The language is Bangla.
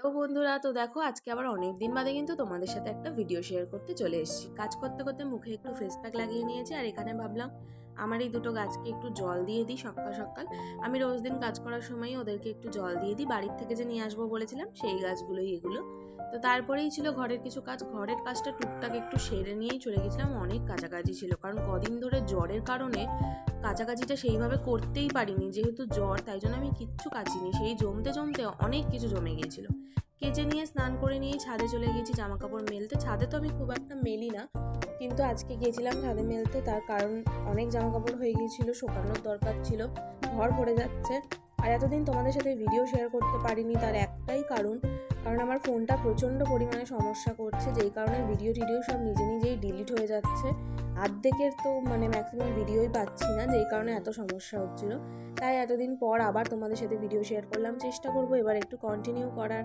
হ্যালো বন্ধুরা, তো দেখো আজকে আবার অনেক দিন বাদে কিন্তু তোমাদের সাথে একটা ভিডিও শেয়ার করতে চলে এসেছি। কাজ করতে করতে মুখে একটু ফেস প্যাক লাগিয়ে নিয়েছি, আর এখানে ভাবলাম আমার এই দুটো গাছকে একটু জল দিয়ে দিই সকাল সকাল। আমি রোজ দিন কাজ করার সময় ওদেরকে একটু জল দিয়ে দিই, বাড়ির থেকে যে নিয়ে আসবো বলেছিলাম সেই গাছগুলোই এগুলো। তো তারপরেই ছিল ঘরের কিছু কাজ, ঘরের কাজটা টুকটাক একটু সেরে নিয়েই চলে গেছিলাম। অনেক কাছাকাছি ছিল, কারণ কদিন ধরে জ্বরের কারণে কাছাকাছিটা সেইভাবে করতেই পারিনি, যেহেতু জ্বর তাই জন্য আমি কিচ্ছু কাচিনি। সেই জমতে জমতে অনেক কিছু জমে গিয়েছিল। কেচে নিয়ে স্নান করে নিয়ে ছাদে চলে গিয়েছি জামা কাপড় মেলতে। ছাদে তো আমি খুব একটা মেলি না, কিন্তু আজকে গিয়েছিলাম ছাদে মেলতে, তার কারণ অনেক জামা কাপড় হয়ে গিয়েছিল, শোকানোর দরকার ছিল, ঘর ভরে যাচ্ছে। আর এতদিন তোমাদের সাথে ভিডিও শেয়ার করতে পারিনি, তার একটাই কারণ আমার ফোনটা প্রচণ্ড পরিমাণে সমস্যা করছে, যেই কারণে ভিডিও সব নিজে নিজেই ডিলিট হয়ে যাচ্ছে। অর্ধেকের তো ম্যাক্সিমাম ভিডিওই পাচ্ছি না, যেই কারণে এত সমস্যা হচ্ছিল। তাই এতদিন পর আবার তোমাদের সাথে ভিডিও শেয়ার করলাম, চেষ্টা করবো এবার একটু কন্টিনিউ করার।